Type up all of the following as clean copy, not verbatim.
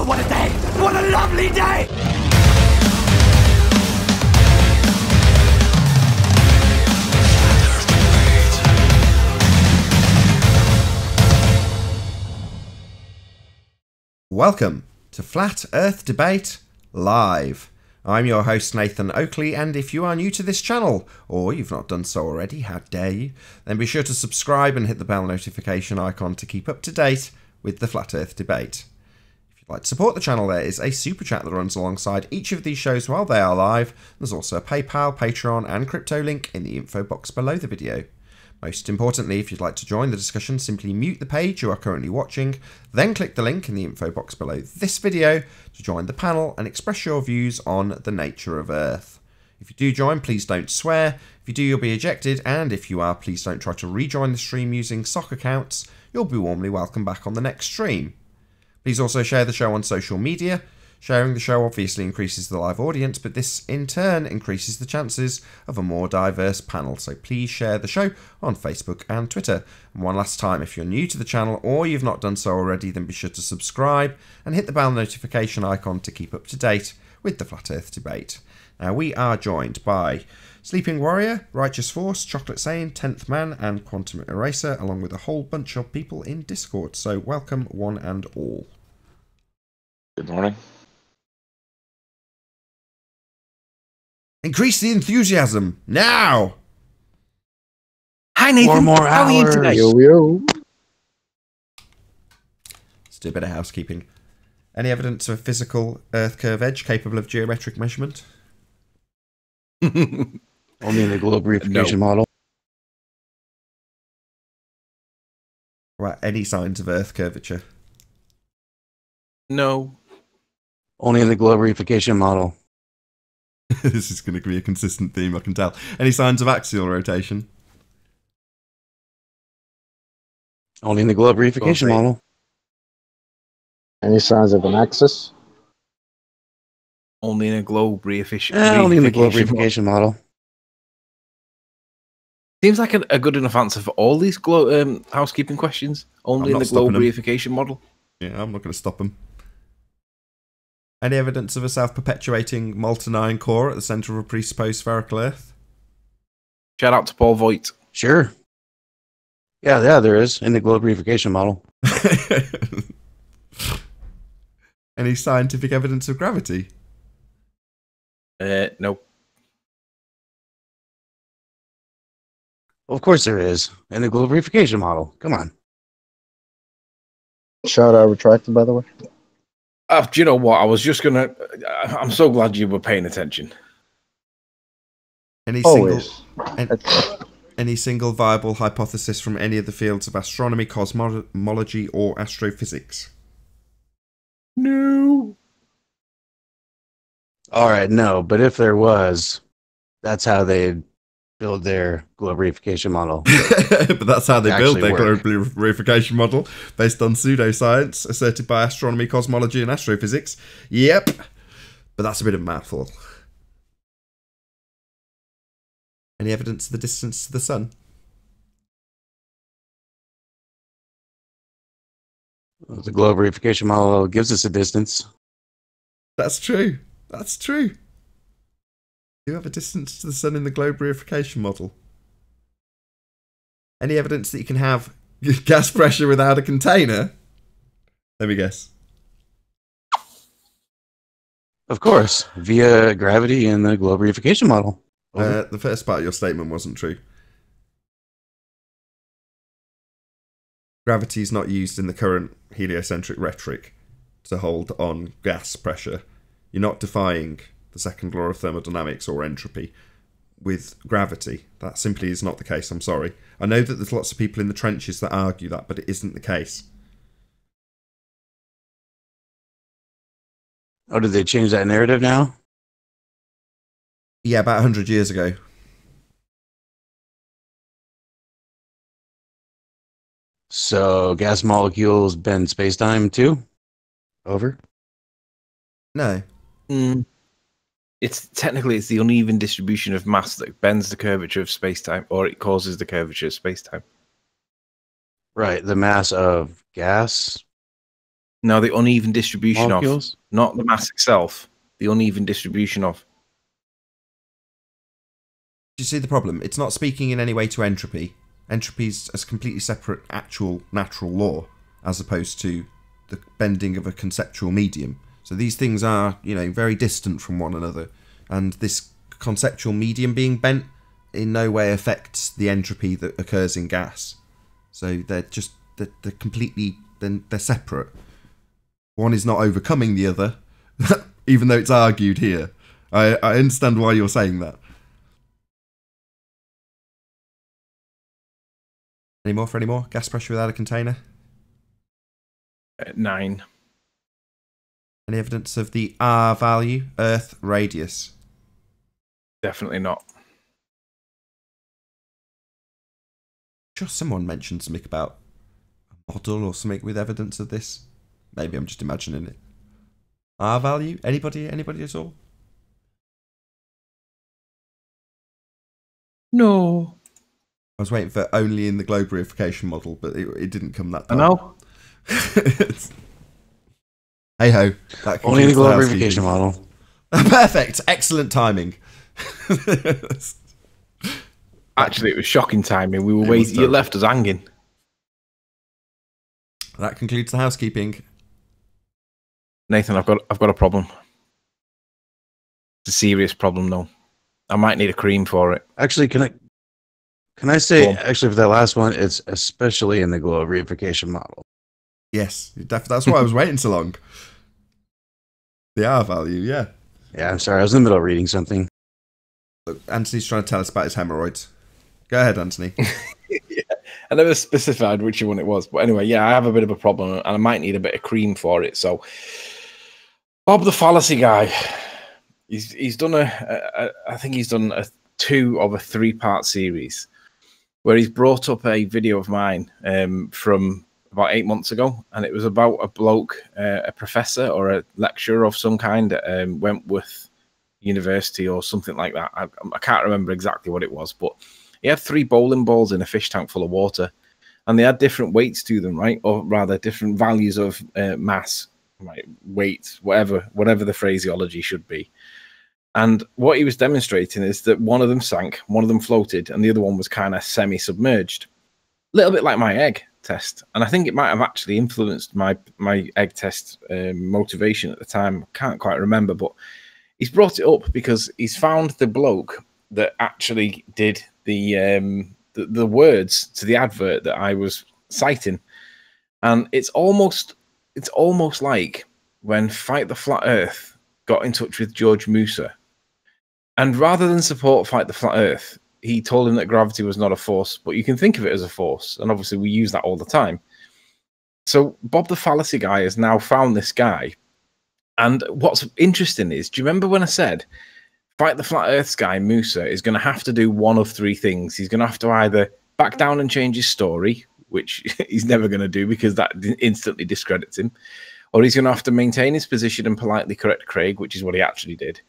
what a day! What a lovely day! Welcome to Flat Earth Debate Live. I'm your host Nathan Oakley, and if you are new to this channel, or you've not done so already, how dare you, then be sure to subscribe and hit the bell notification icon to keep up to date with the Flat Earth Debate. If you'd like to support the channel, there is a super chat that runs alongside each of these shows while they are live. There's also a PayPal, Patreon and crypto link in the info box below the video. Most importantly, if you'd like to join the discussion, simply mute the page you are currently watching, then click the link in the info box below this video to join the panel and express your views on the nature of Earth. If you do join, please don't swear. If you do, you'll be ejected, and if you are, please don't try to rejoin the stream using sock accounts. You'll be warmly welcome back on the next stream. Please also share the show on social media. Sharing the show obviously increases the live audience, but this in turn increases the chances of a more diverse panel, so please share the show on Facebook and Twitter. And one last time, if you're new to the channel or you've not done so already, then be sure to subscribe and hit the bell notification icon to keep up to date with the Flat Earth Debate. Now, we are joined by Sleeping Warrior, Righteous Force, Chocolate Sane, 10th Man and Quantum Eraser, along with a whole bunch of people in Discord, so welcome one and all. Good morning. Increase the enthusiasm now! Hi Nathan, More how are you hours. today? Yo. Let's do a bit of housekeeping. Any evidence of a physical Earth curve edge capable of geometric measurement? Only in the globe reification model. Right, any signs of Earth curvature? No. Only in the globe reification model. This is going to be a consistent theme, I can tell. Any signs of axial rotation? Only in the globe reification Well, model. Any signs of an axis? Only in a globe reification. Only in the globe reification reification model. Seems like a good enough answer for all these housekeeping questions. Only I'm in not the globe stopping 'em. reification model. Yeah, I'm not going to stop them. Any evidence of a self-perpetuating molten iron core at the centre of a presupposed spherical Earth? Shout out to Paul Voigt. Sure. Yeah, there is in the globe reification model. Any scientific evidence of gravity? No. Of course there is in the globe reification model. Come on. Shout out retracted, by the way. Do you know what? I was just gonna. I'm so glad you were paying attention. Any Always. any single viable hypothesis from any of the fields of astronomy, cosmology, or astrophysics? No. All right, no, but if there was, that's how they build their globe reification model. But that's how they build Actually their work. global reification model, based on pseudoscience asserted by astronomy, cosmology, and astrophysics. Yep, but that's a bit of a mouthful. Any evidence of the distance to the sun? The globe reification model gives us a distance. That's true. That's true. You have a distance to the sun in the globe reification model. Any evidence that you can have gas pressure without a container? Let me guess. Of course, via gravity in the globe reification model. The first part of your statement wasn't true. Gravity is not used in the current heliocentric rhetoric to hold on gas pressure. You're not defying the second law of thermodynamics or entropy with gravity. That simply is not the case, I'm sorry. I know that there's lots of people in the trenches that argue that, but it isn't the case. Oh, did they change that narrative now? Yeah, about 100 years ago. So gas molecules bend space-time too? Over? No. It's the uneven distribution of mass that bends the curvature of space-time, or it causes the curvature of space-time. Right, the mass of gas No, the uneven distribution Molecules? of, not the mass itself, the uneven distribution of. Do you see the problem? It's not speaking in any way to entropy. Entropy is a completely separate actual natural law, as opposed to the bending of a conceptual medium. So these things are, you know, very distant from one another. And this conceptual medium being bent in no way affects the entropy that occurs in gas. So they're completely, they're separate. One is not overcoming the other, even though it's argued here. I understand why you're saying that. Any more for any more? Gas pressure without a container? 9. Any evidence of the R value, Earth radius? Definitely not. Sure, someone mentioned something about a model or something with evidence of this. Maybe I'm just imagining it. R value? Anybody at all? No. I was waiting for only in the globe reification model, but it didn't come that I time. know. Hey ho. Only in the globe verification model. Perfect. Excellent timing. Actually, it was shocking timing. We were waiting. You left us hanging. That concludes the housekeeping. Nathan, I've got a problem. It's a serious problem, though. I might need a cream for it. Actually, can I say, actually, for that last one, it's especially in the globe reification model. Yes, that's why I was waiting so long. The R value, yeah. Yeah, I'm sorry. I was in the middle of reading something. Look, Anthony's trying to tell us about his hemorrhoids. Go ahead, Anthony. Yeah, I never specified which one it was. But anyway, yeah, I have a bit of a problem, and I might need a bit of cream for it. So, Bob the Fallacy Guy, he's done I think he's done 2 of a 3-part series where he's brought up a video of mine from about 8 months ago, and it was about a bloke, a professor or a lecturer of some kind at Wentworth University or something like that. I can't remember exactly what it was, but he had 3 bowling balls in a fish tank full of water, and they had different weights to them, right? Or rather, different values of mass, right? Weight, whatever the phraseology should be. And what he was demonstrating is that one of them sank, one of them floated, and the other one was kind of semi-submerged. A little bit like my egg test. And I think it might have actually influenced my egg test motivation at the time. I can't quite remember, but he's brought it up because he's found the bloke that actually did the words to the advert that I was citing. And it's almost like when Fight the Flat Earth got in touch with George Musa. And rather than support Fight the Flat Earth, he told him that gravity was not a force, but you can think of it as a force. And obviously we use that all the time. So Bob the Fallacy Guy has now found this guy. And what's interesting is, do you remember when I said Fight the Flat Earth guy, Musa, is going to have to do one of 3 things. He's going to have to either back down and change his story, which he's never going to do because that instantly discredits him, or he's going to have to maintain his position and politely correct Craig, which is what he actually did,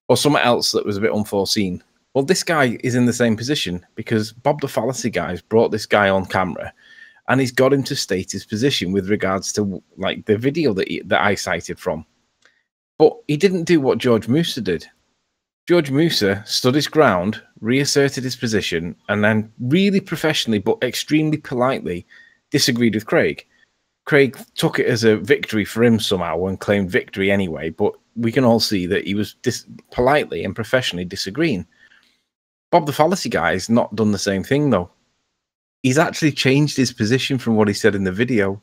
or something else that was a bit unforeseen. Well, this guy is in the same position because Bob the Fallacy Guy has brought this guy on camera and he's got him to state his position with regards to like the video that I cited from. But he didn't do what George Musa did. George Musa stood his ground, reasserted his position, and then really professionally but extremely politely disagreed with Craig. Craig took it as a victory for him somehow and claimed victory anyway, but we can all see that he was politely and professionally disagreeing. Bob the Fallacy Guy has not done the same thing, though. He's actually changed his position from what he said in the video.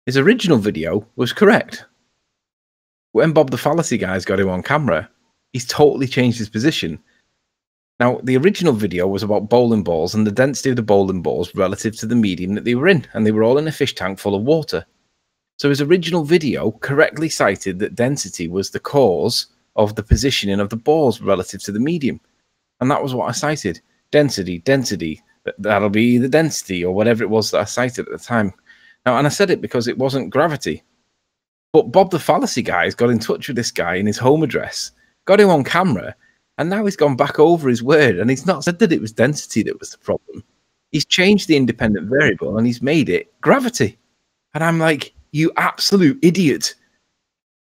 His original video was correct. When Bob the Fallacy Guy's got him on camera, he's totally changed his position. Now, the original video was about bowling balls and the density of the bowling balls relative to the medium that they were in, and they were all in a fish tank full of water. So his original video correctly cited that density was the cause of the positioning of the balls relative to the medium. And that was what I cited. Density, that'll be the density, or whatever it was that I cited at the time. Now, and I said it because it wasn't gravity. But Bob the Fallacy Guy has got in touch with this guy in his home address, got him on camera, and now he's gone back over his word, and he's not said that it was density that was the problem. He's changed the independent variable, and he's made it gravity. And I'm like, You absolute idiot.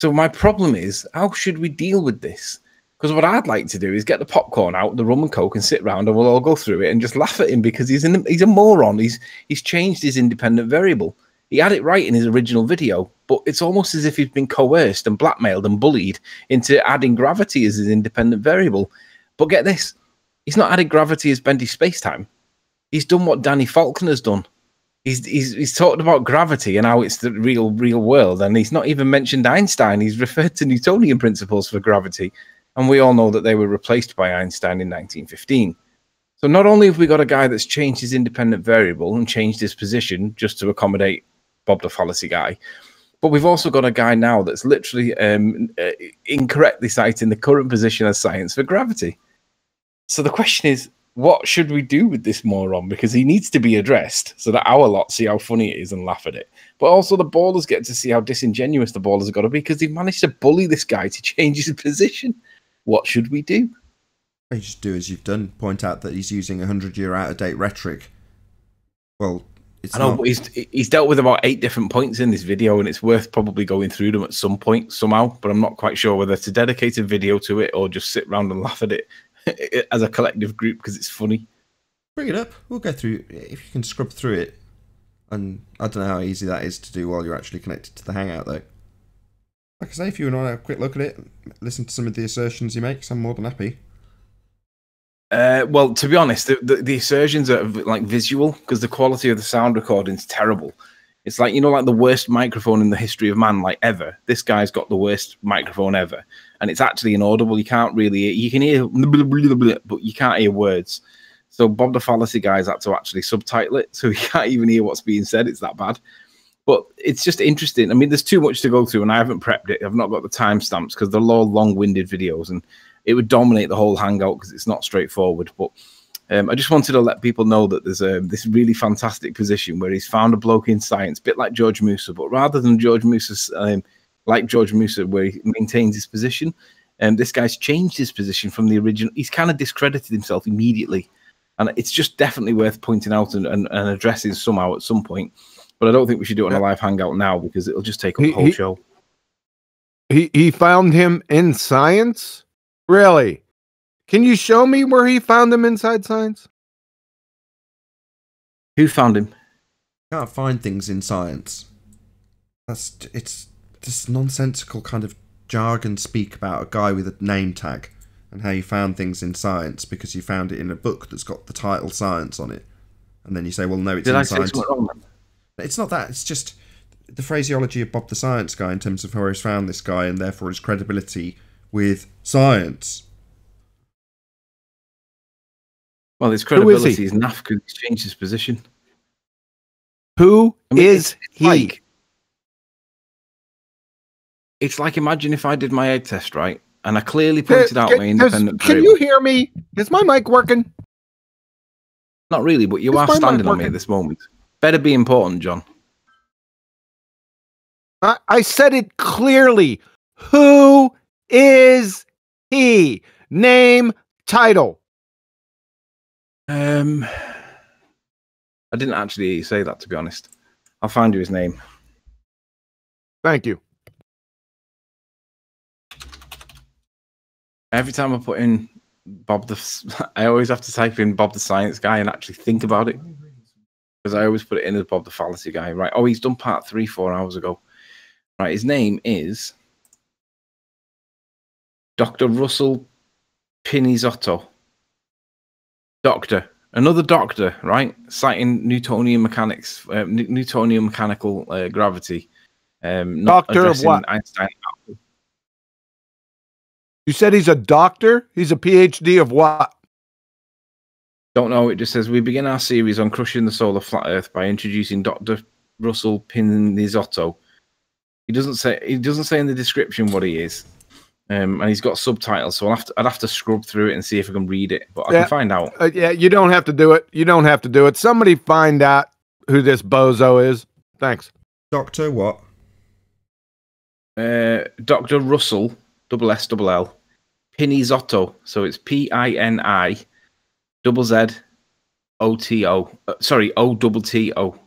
So my problem is, how should we deal with this? Because what I'd like to do is get the popcorn out, the rum and coke, and sit round, and we'll all go through it and just laugh at him because he's a moron. He's changed his independent variable. He had it right in his original video, but it's almost as if he's been coerced and blackmailed and bullied into adding gravity as his independent variable. But get this, he's not added gravity as bendy space-time. He's done what Danny Faulkner's done. He's talked about gravity and how it's the real world, and he's not even mentioned Einstein. He's referred to Newtonian principles for gravity. And we all know that they were replaced by Einstein in 1915. So not only have we got a guy that's changed his independent variable and changed his position just to accommodate Bob the Fallacy guy, but we've also got a guy now that's literally incorrectly citing the current position as science for gravity. So the question is, what should we do with this moron? Because he needs to be addressed so that our lot see how funny it is and laugh at it. But also the ballers get to see how disingenuous the ballers have got to be because they've managed to bully this guy to change his position. What should we do? You just do as you've done. Point out that he's using 100-year out-of-date rhetoric. Well, it's I know, not... but he's dealt with about 8 different points in this video, and it's worth probably going through them at some point somehow. But I'm not quite sure whether to dedicate a video to it or just sit around and laugh at it as a collective group because it's funny. Bring it up. We'll go through, if you can scrub through it. And I don't know how easy that is to do while you're actually connected to the Hangout, though. Like I say, if you want to have a quick look at it, listen to some of the assertions he makes, I'm more than happy. Well, to be honest, the assertions are like visual because the quality of the sound recording is terrible. It's like, you know, like the worst microphone in the history of man, like ever. This guy's got the worst microphone ever, and it's actually inaudible. You can't really, you can hear, but you can't hear words. So Bob the Fallacy guy's had to actually subtitle it, so you can't even hear what's being said. It's that bad. But it's just interesting. I mean, there's too much to go through, and I haven't prepped it. I've not got the timestamps because they're all long-winded videos, and it would dominate the whole Hangout because it's not straightforward. But I just wanted to let people know that there's this really fantastic position where he's found a bloke in science, a bit like George Musa, but rather than George Musa's, like George Musa, where he maintains his position, this guy's changed his position from the original. He's kind of discredited himself immediately, and it's just definitely worth pointing out and addressing somehow at some point. But I don't think we should do it on a live Hangout now because it'll just take up the whole show. He found him in science? Really? Can you show me where he found him inside science? Who found him? Can't find things in science. It's just nonsensical kind of jargon speak about a guy with a name tag and how you found things in science because you found it in a book that's got the title science on it. And then you say, well, no, it's in science. Did I say something wrong? It's not that. It's just the phraseology of Bob the Science Guy in terms of where he's found this guy and therefore his credibility with science. Well, his credibility is naff because he's changed his position. Who is he? It's like, imagine if I did my egg test, right? And I clearly pointed out my independent variable. Can you hear me? Is my mic working? Not really, but you are standing on me at this moment. Better be important, John. I said it clearly. Who is he? Name, title. I didn't actually say that, to be honest. I'll find you his name. Thank you. Every time I put in I always have to type in Bob the Science Guy and actually think about it. Because I always put it in as Bob the Fallacy Guy. Right. Oh, he's done part 3 4 hours ago. Right. His name is Dr. Russell Pinizotto. Doctor. Another doctor, right? Citing Newtonian mechanics, Newtonian mechanical gravity. Doctor of what? Einstein. You said he's a doctor? He's a PhD of what? Don't know. It just says we begin our series on crushing the solar flat Earth by introducing Dr. Russell Pinizotto. He doesn't say in the description what he is, and he's got subtitles. So I'd have to scrub through it and see if I can read it. But I can find out. Yeah, you don't have to do it. You don't have to do it. Somebody find out who this bozo is. Thanks. Doctor what? Dr. Russell SSL Pinizotto. So it's PINIZZOTO. Sorry, OTTO.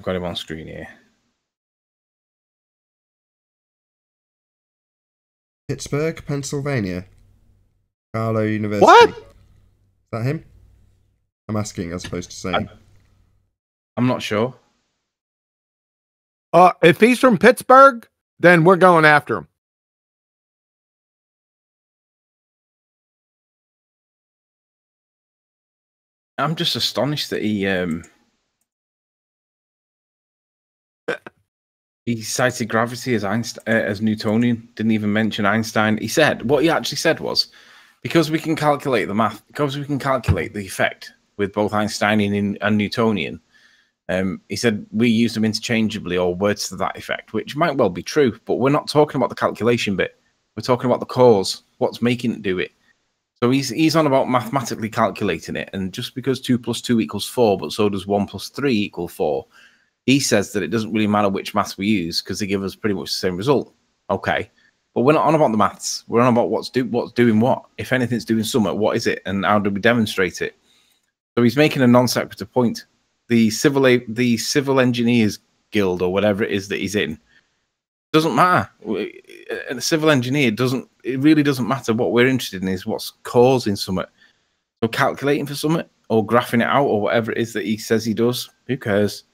I've got him on screen here. Pittsburgh, Pennsylvania. Carlow University. What? Is that him? I'm asking as opposed to saying. I'm not sure. If he's from Pittsburgh, then we're going after him. I'm just astonished that he cited gravity as Einstein, as Newtonian. Didn't even mention Einstein. He said what he actually said was, because we can calculate the math, because we can calculate the effect with both Einsteinian and Newtonian. He said we use them interchangeably, or words to that effect, which might well be true, but we're not talking about the calculation bit. We're talking about the cause, what's making it do it. So he's on about mathematically calculating it, and just because 2 + 2 = 4, but so does 1 + 3 = 4, he says that it doesn't really matter which maths we use because they give us pretty much the same result. Okay, but we're not on about the maths. We're on about what's doing what. If anything's doing something, what is it, and how do we demonstrate it? So he's making a non sequitur point. The civil engineers guild, or whatever it is that he's in, doesn't matter. A civil engineer it really doesn't matter. What we're interested in is what's causing something. So calculating for something, or graphing it out, or whatever it is that he says he does, who cares?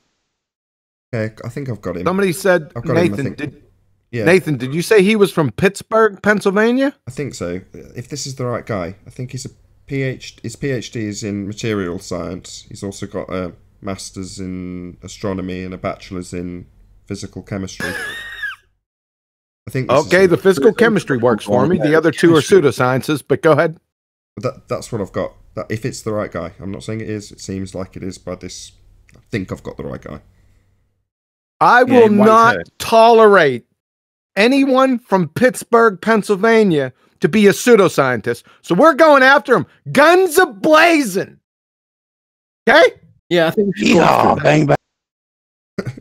Okay, I think I've got him. Somebody said, I've got Nathan, him, yeah. Nathan, did you say he was from Pittsburgh, Pennsylvania? I think so. If this is the right guy, I think he's a PhD. His PhD is in material science. He's also got a master's in astronomy and a bachelor's in physical chemistry. I think. Okay, the physical chemistry works for me. The other two are pseudosciences, but go ahead. That's what I've got. That if it's the right guy, I'm not saying it is. It seems like it is by this. I think I've got the right guy. I will not tolerate anyone from Pittsburgh, Pennsylvania to be a pseudoscientist. So we're going after him. Guns a-blazing. Okay? Yeah, I think we should go after him. Bang, bang.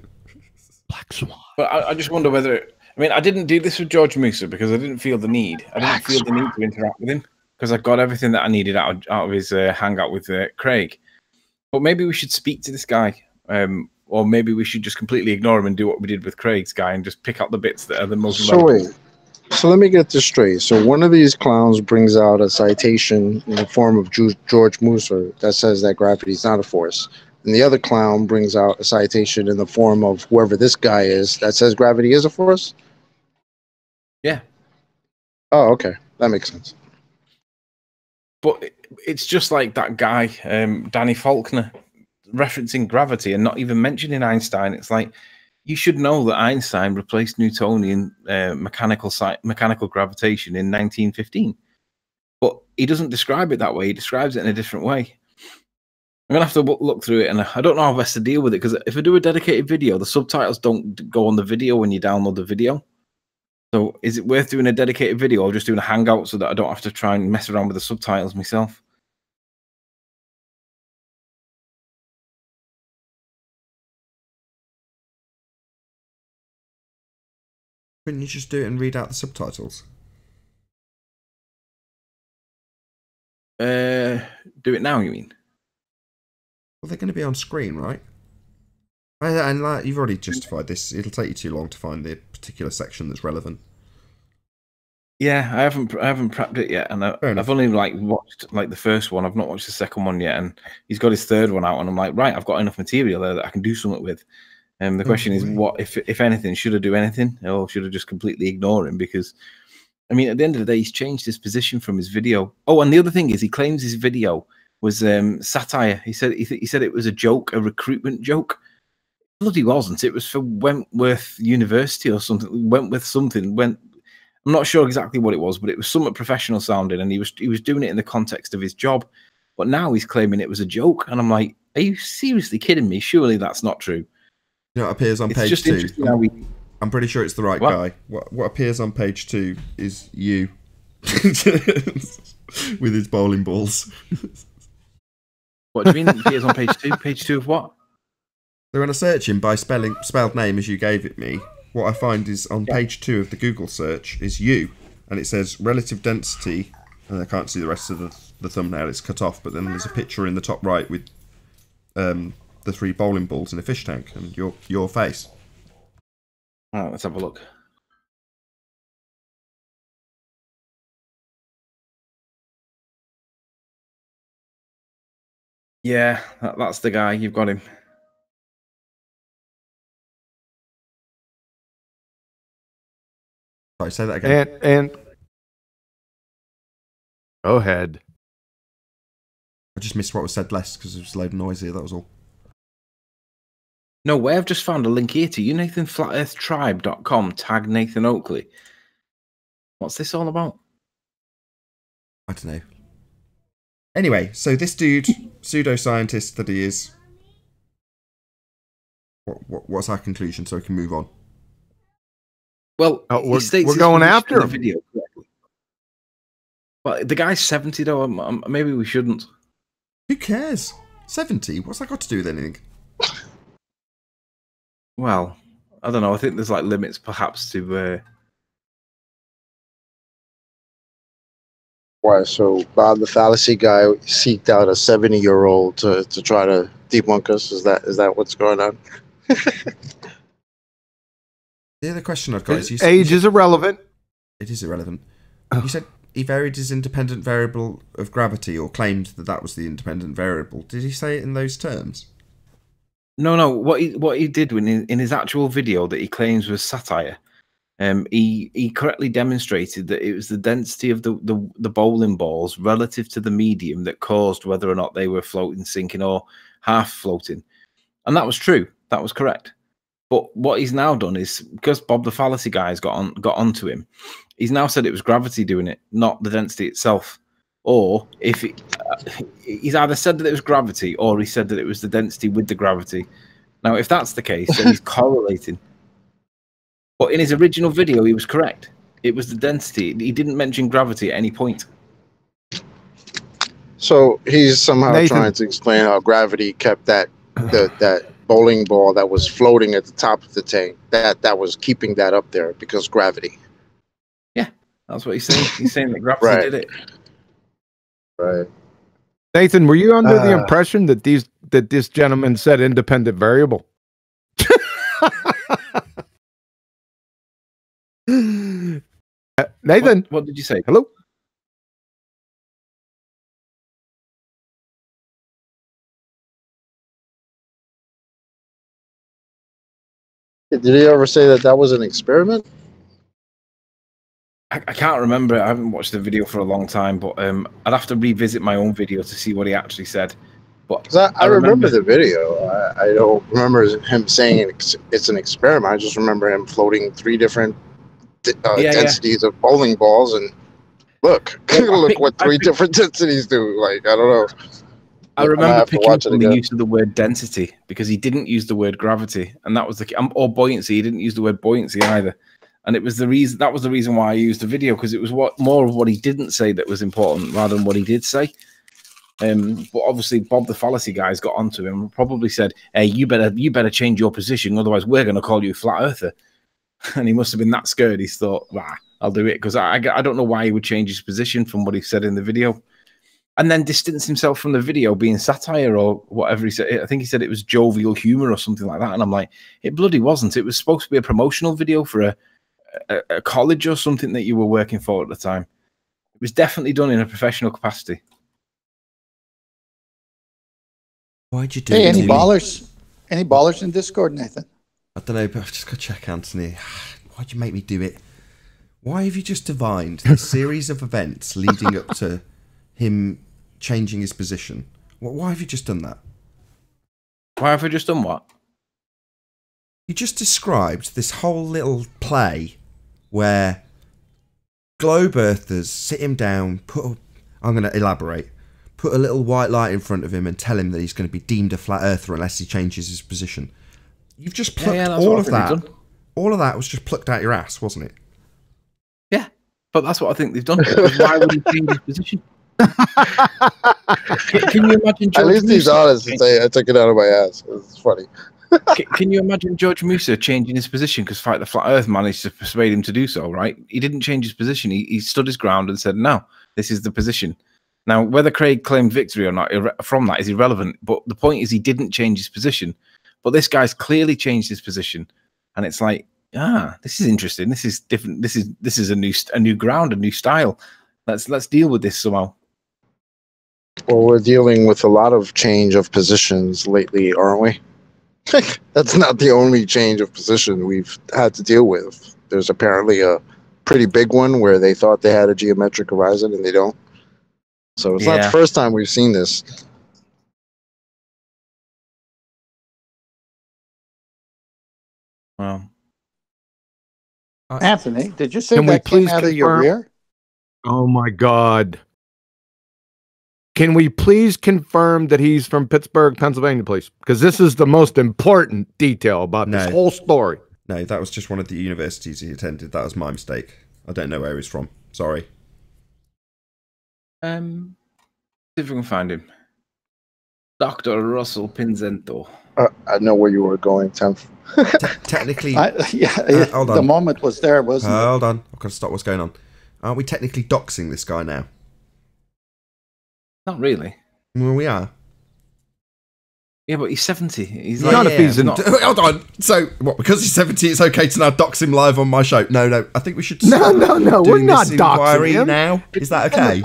Black Swan. But I just wonder whether... I mean, I didn't do this with George Musa because I didn't feel the need. I didn't feel the need to interact with him because I got everything that I needed out of his hangout with Craig. But maybe we should speak to this guy. Or maybe we should just completely ignore him and do what we did with Craig's guy and just pick out the bits that are the most relevant. Wait. So let me get this straight. So one of these clowns brings out a citation in the form of George Musa that says that gravity is not a force. And the other clown brings out a citation in the form of whoever this guy is that says gravity is a force? Yeah. Oh, okay. That makes sense. But it's just like that guy, Danny Faulkner, referencing gravity and not even mentioning Einstein. It's like, you should know that Einstein replaced Newtonian mechanical gravitation in 1915. But he doesn't describe it that way. He describes it in a different way. I'm going to have to look through it, and I don't know how best to deal with it, because if I do a dedicated video, the subtitles don't go on the video when you download the video. So is it worth doing a dedicated video or just doing a hangout so that I don't have to try and mess around with the subtitles myself? Couldn't you just do it and read out the subtitles? Do it now, you mean? Well, they're going to be on screen, right? And like you've already justified this. It'll take you too long to find the particular section that's relevant. Yeah, I haven't prepped it yet, and I've only watched the first one. I've not watched the second one yet, and he's got his third one out, and I'm like, right, I've got enough material there that I can do something with. The question is, what if anything? Should I do anything, or should I just completely ignore him? Because, I mean, at the end of the day, he's changed his position from his video. Oh, and the other thing is, he claims his video was satire. He said it was a joke, a recruitment joke. Bloody wasn't. It was for Wentworth University or something. I'm not sure exactly what it was, but it was somewhat professional sounding, and he was doing it in the context of his job. But now he's claiming it was a joke, and I'm like, are you seriously kidding me? Surely that's not true. You know what appears on page 2? I'm pretty sure it's the right guy. What appears on page 2 is you with his bowling balls. What do you mean it appears on page 2? Page 2 of what? So when I search him by spelled name as you gave it me, what I find is on page 2 of the Google search is you, and it says relative density, and I can't see the rest of the thumbnail, it's cut off, but then there's a picture in the top right with the 3 bowling balls in a fish tank and your face. All right, let's have a look. Yeah, that's the guy. You've got him. Sorry, say that again. And go ahead. I just missed what was said less because it was loud and noisy. That was all. No way. I've just found a link here to you, NathanFlatEarthTribe.com. Tag Nathan Oakley. What's this all about? I don't know. Anyway, so this dude, pseudoscientist that he is. What's our conclusion so we can move on? Well, we're going after him. The video correctly. Well, the guy's 70 though. Maybe we shouldn't. Who cares? 70? What's that got to do with anything? Well, I don't know. I think there's like limits perhaps to... Why? So Bob the fallacy guy seeked out a 70-year-old to try to debunk us? Is that what's going on? The other question I've got is... Age is irrelevant. It is irrelevant. You said he varied his independent variable of gravity, or claimed that was the independent variable. Did he say it in those terms? No. What he did in his actual video that he claims was satire, he correctly demonstrated that it was the density of the bowling balls relative to the medium that caused whether or not they were floating, sinking, or half floating, and that was true. That was correct. But what he's now done is, because Bob the fallacy guy has got onto him, he's now said it was gravity doing it, not the density itself. Or if he's either said that it was gravity, or he said that it was the density with the gravity. Now, if that's the case, then he's correlating. But in his original video, he was correct. It was the density. He didn't mention gravity at any point. So he's somehow Nathan, trying to explain how gravity kept that bowling ball that was floating at the top of the tank, that was keeping that up there because gravity. Yeah, that's what he's saying. He's saying that gravity did it. Right. Nathan, were you under the impression that this gentleman said independent variable? Nathan, what did you say? Hello. Did he ever say that was an experiment? I can't remember. I haven't watched the video for a long time, but I'd have to revisit my own video to see what he actually said. But I remember the video. I don't remember him saying it's an experiment. I just remember him floating 3 different densities of bowling balls, and look what 3 different densities do. Like, I don't know. I remember picking up on the use of the word density, because he didn't use the word gravity, and that was or buoyancy. He didn't use the word buoyancy either. And it was the reason. That was the reason why I used the video, because it was more of what he didn't say that was important rather than what he did say. But obviously, Bob the fallacy guy's got onto him and probably said, "Hey, you better change your position, otherwise we're going to call you a flat earther." And he must have been that scared. He thought, "I'll do it," because I don't know why he would change his position from what he said in the video, and then distance himself from the video being satire or whatever he said. I think he said it was jovial humor or something like that. And I'm like, it bloody wasn't. It was supposed to be a promotional video for a college or something that you were working for at the time. It was definitely done in a professional capacity. Why'd you do Hey, it? any ballers? Any ballers in Discord, Nathan? I don't know, but I've just got to check, Anthony. Why'd you make me do it? Why have you just divined the series of events leading up to him changing his position? Why have you just done that? Why have we just done what? You just described this whole little play where globe earthers sit him down, I'm going to elaborate, put a little white light in front of him and tell him that he's going to be deemed a flat earther unless he changes his position. You've just plucked all of that. All of that was just plucked out your ass, wasn't it? Yeah, but that's what I think they've done. Why would he change his position? Can you imagine George At least he's honest and say, I took it out of my ass. It's funny. Can you imagine George Musa changing his position because Fight the Flat Earth managed to persuade him to do so, right? He didn't change his position. He stood his ground and said, no, this is the position. Now, whether Craig claimed victory or not from that is irrelevant. But the point is, he didn't change his position. But this guy's clearly changed his position, and it's like, this is interesting. This is different. This is a new ground, a new style. Let's deal with this somehow. Well, we're dealing with a lot of change of positions lately, aren't we? That's not the only change of position we've had to deal with. There's apparently a pretty big one where they thought they had a geometric horizon and they don't. So it's not the first time we've seen this. Well, Anthony, did you say that came out of your rear? Oh my God. Can we please confirm that he's from Pittsburgh, Pennsylvania, please? Because this is the most important detail about this whole story. No, that was just one of the universities he attended. That was my mistake. I don't know where he's from. Sorry. See if we can find him. Dr. Russell Pinzento. I know where you were going, Tim. Technically... hold on. The moment was there, wasn't it? Hold on. I've got to stop what's going on. Aren't we technically doxing this guy now? Not really. Well, we are. Yeah, but he's 70. He's not if he's not. Hold on. So, what? Because he's 70, it's okay to now dox him live on my show? No. I think we should. No. We're not doxing him now. Is that okay?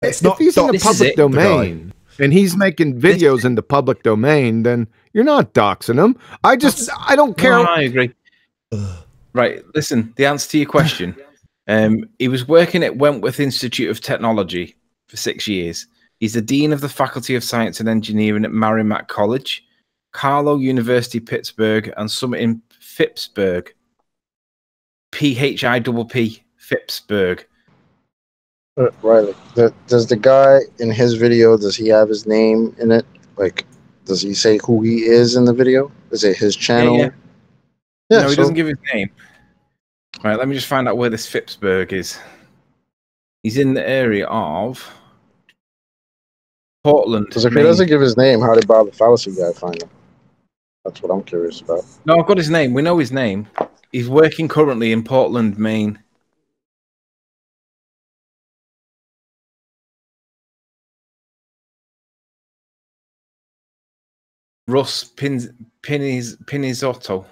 If he's in the public domain and he's making videos in the public domain, then you're not doxing him. I don't care. No, I agree. Right. Listen. The answer to your question. He was working at Wentworth Institute of Technology for 6 years. He's the Dean of the Faculty of Science and Engineering at Merrimack College, Carlow University, Pittsburgh, and Summit in Phippsburg. P-H-I-P-P, Phippsburg. Riley, does the guy in his video, does he have his name in it? Like, does he say who he is in the video? Is it his channel? Yeah. No, he doesn't give his name. Right, let me just find out where this Phippsburg is. He's in the area of Portland. Because if he doesn't give his name, how did Bob the Fallacy guy find him? That's what I'm curious about. No, I've got his name. We know his name. He's working currently in Portland, Maine. Russ Pinizotto.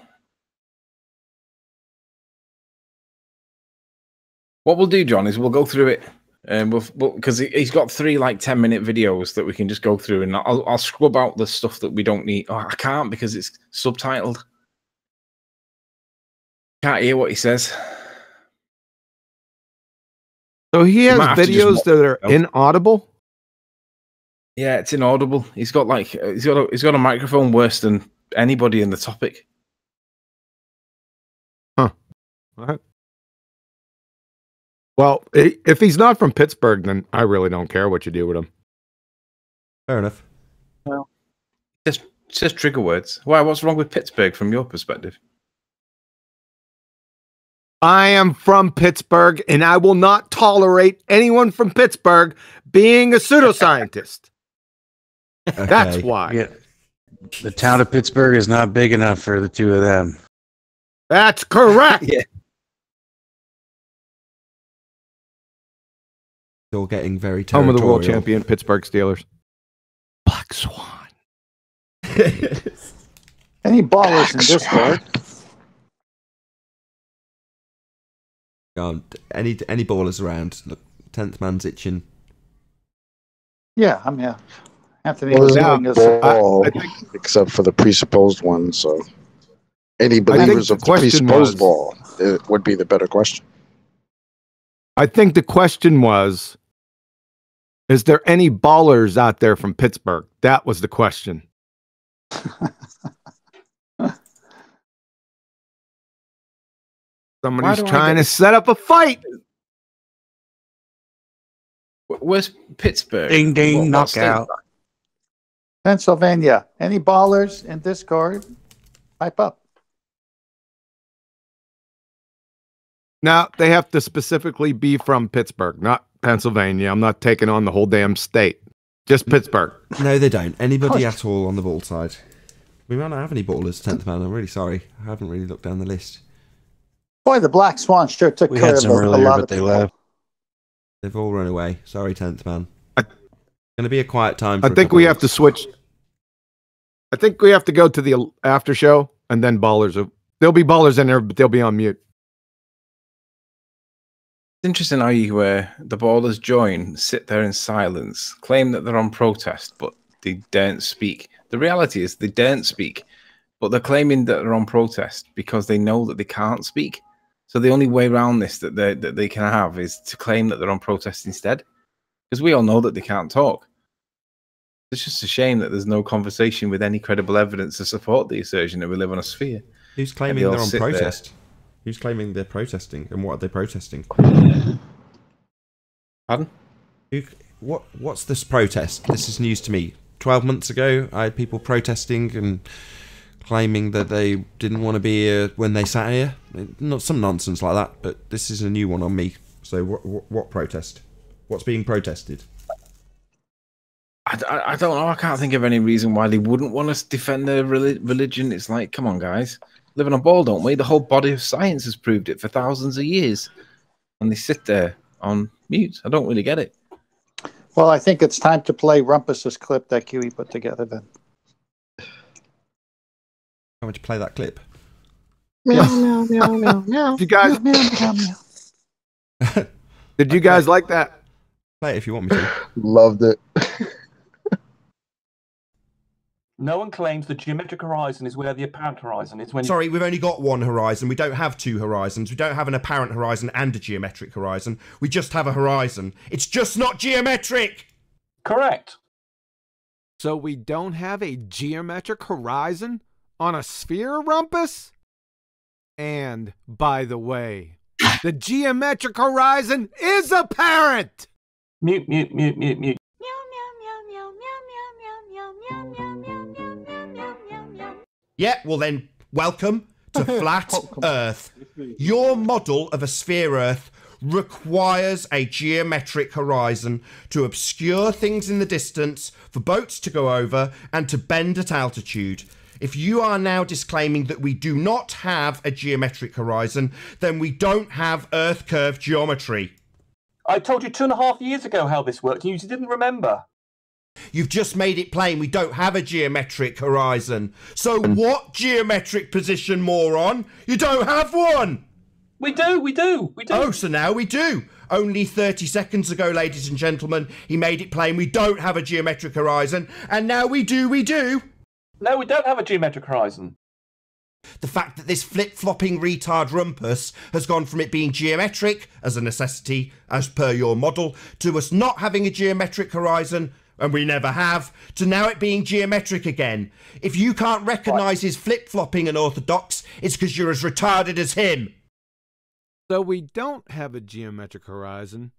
What we'll do, John, is we'll go through it, because he's got 3 10-minute videos that we can just go through, and I'll scrub out the stuff that we don't need. Oh, I can't because it's subtitled. Can't hear what he says. So he has videos that are inaudible. Yeah, it's inaudible. He's got a microphone worse than anybody in the topic. Huh. All right. Well, if he's not from Pittsburgh, then I really don't care what you do with him. Fair enough. Well, just trigger words. Why? What's wrong with Pittsburgh from your perspective? I am from Pittsburgh, and I will not tolerate anyone from Pittsburgh being a pseudoscientist. Okay. That's why. Yeah. The town of Pittsburgh is not big enough for the two of them. That's correct. Yeah. Still getting very territorial. Home of the world champion Pittsburgh Steelers. Black Swan. Any ballers in Discord? Any ballers around? Look, 10th man's itching. Yeah, I'm here. Anthony was doing this. Ball, except for the presupposed one. So, any believers of the presupposed ball, it would be the better question. I think the question was, is there any ballers out there from Pittsburgh? That was the question. Somebody's trying to set up a fight. Where's Pittsburgh? Ding, ding, knockout. Pennsylvania. Any ballers in Discord? Pipe up. Now, they have to specifically be from Pittsburgh, not Pennsylvania. I'm not taking on the whole damn state. Just Pittsburgh. No, they don't. Anybody at all on the ball side. We might not have any ballers, 10th man. I'm really sorry. I haven't really looked down the list. Boy, the Black Swan sure took We care had of some a earlier, lot but of they people. left. They've all run away. Sorry, 10th man. Going to be a quiet time. I think we have to switch. I think we have to go to the after show and then ballers. There'll be ballers in there, but they'll be on mute. It's interesting how you the ballers join, sit there in silence, claim that they're on protest, but they daren't speak. The reality is they daren't speak, but they're claiming that they're on protest because they know that they can't speak. So the only way around this that they can have is to claim that they're on protest instead, because we all know that they can't talk. It's just a shame that there's no conversation with any credible evidence to support the assertion that we live on a sphere. Who's claiming they're on protest? Who's claiming they're protesting, and what are they protesting? Pardon? What's this protest? This is news to me. 12 months ago, I had people protesting and claiming that they didn't want to be here when they sat here. Not some nonsense like that, but this is a new one on me. So what protest? What's being protested? I don't know. I can't think of any reason why they wouldn't want us to defend their religion. It's like, come on, guys. Live on a ball, don't we? The whole body of science has proved it for thousands of years. And they sit there on mute. I don't really get it. Well, I think it's time to play Rumpus's clip that Kiwi put together then. How would you play that clip? Meow, meow, meow, meow, meow. You guys, meow, meow, meow. Did you guys like that? Play it if you want me to. Loved it. No one claims the geometric horizon is where the apparent horizon is. Sorry, we've only got one horizon. We don't have two horizons. We don't have an apparent horizon and a geometric horizon. We just have a horizon. It's just not geometric! Correct. So we don't have a geometric horizon on a sphere, Rumpus? And, by the way, the geometric horizon is apparent! Mute, mute, mute, mute, mute. Yeah, well then, welcome to Flat Earth. Your model of a sphere Earth requires a geometric horizon to obscure things in the distance, for boats to go over, and to bend at altitude. If you are now disclaiming that we do not have a geometric horizon, then we don't have Earth curve geometry. I told you 2.5 years ago how this worked, and you didn't remember. You've just made it plain we don't have a geometric horizon. So what geometric position, moron? You don't have one! We do, we do, we do. Oh, so now we do. Only 30 seconds ago, ladies and gentlemen, he made it plain we don't have a geometric horizon, and now we do, we do. No, we don't have a geometric horizon. The fact that this flip-flopping retard rumpus has gone from it being geometric as a necessity, as per your model, to us not having a geometric horizon, and we never have, to now it being geometric again. If you can't recognise his flip-flopping and orthodox, it's because you're as retarded as him. So we don't have a geometric horizon,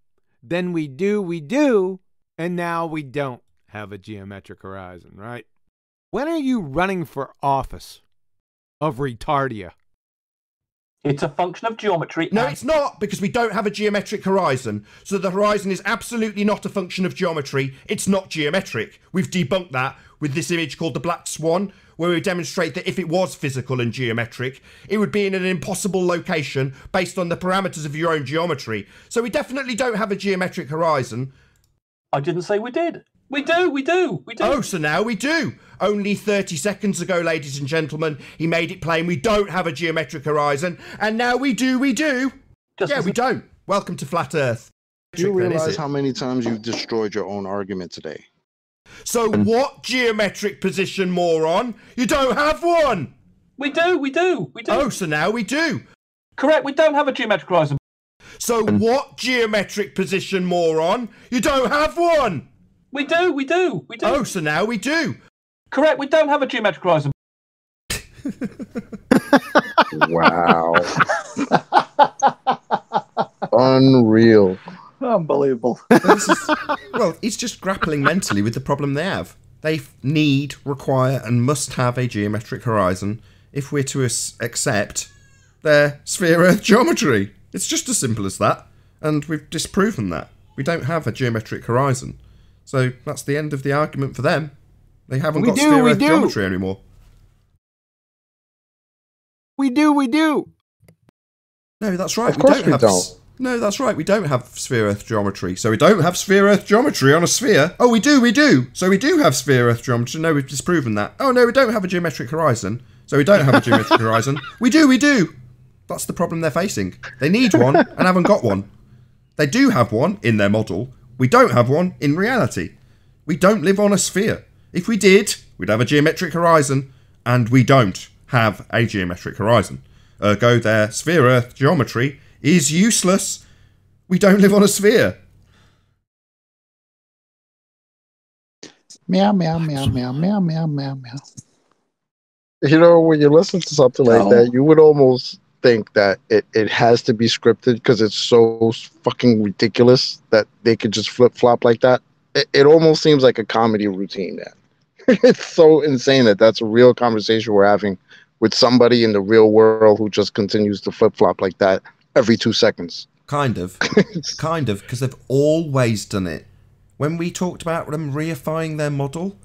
then we do, and now we don't have a geometric horizon, right? When are you running for office of retardia? It's a function of geometry. No, it's not, because we don't have a geometric horizon. So the horizon is absolutely not a function of geometry. It's not geometric. We've debunked that with this image called the Black Swan, where we demonstrate that if it was physical and geometric, it would be in an impossible location based on the parameters of your own geometry. So we definitely don't have a geometric horizon. I didn't say we did. We do, we do, we do. Oh, so now we do. Only 30 seconds ago, ladies and gentlemen, he made it plain we don't have a geometric horizon, and now we do, we do. Yeah, we don't. Welcome to Flat Earth. Do you realize how many times you've destroyed your own argument today? So what geometric position, moron? You don't have one. We do, we do, we do. Oh, so now we do. Correct, we don't have a geometric horizon. So what geometric position, moron? You don't have one. We do, we do, we do. Oh, so now we do. Correct, we don't have a geometric horizon. Wow. Unreal. Unbelievable. Well, he's just grappling mentally with the problem they have. They need, require, and must have a geometric horizon if we're to accept their sphere Earth geometry. It's just as simple as that. And we've disproven that. We don't have a geometric horizon. So that's the end of the argument for them. They haven't got sphere Earth geometry anymore. We do. No, that's right. Of course we don't. No, that's right. We don't have sphere-Earth geometry. So we don't have sphere-Earth geometry on a sphere. Oh, we do. So we do have sphere-Earth geometry. No, we've disproven that. Oh, no, we don't have a geometric horizon. So we don't have a geometric horizon. We do. That's the problem they're facing. They need one and haven't got one. They do have one in their model. We don't have one in reality. We don't live on a sphere. If we did, we'd have a geometric horizon, and we don't have a geometric horizon. Ergo, their sphere-Earth geometry is useless. We don't live on a sphere. Meow, meow, meow, meow, meow, meow, meow, meow. You know, when you listen to something like that, you would almost think that it has to be scripted because it's so fucking ridiculous that they could just flip-flop like that. It almost seems like a comedy routine, man. It's so insane that that's a real conversation we're having with somebody in the real world who just continues to flip-flop like that every 2 seconds. Kind of, because they've always done it. When we talked about them reifying their model,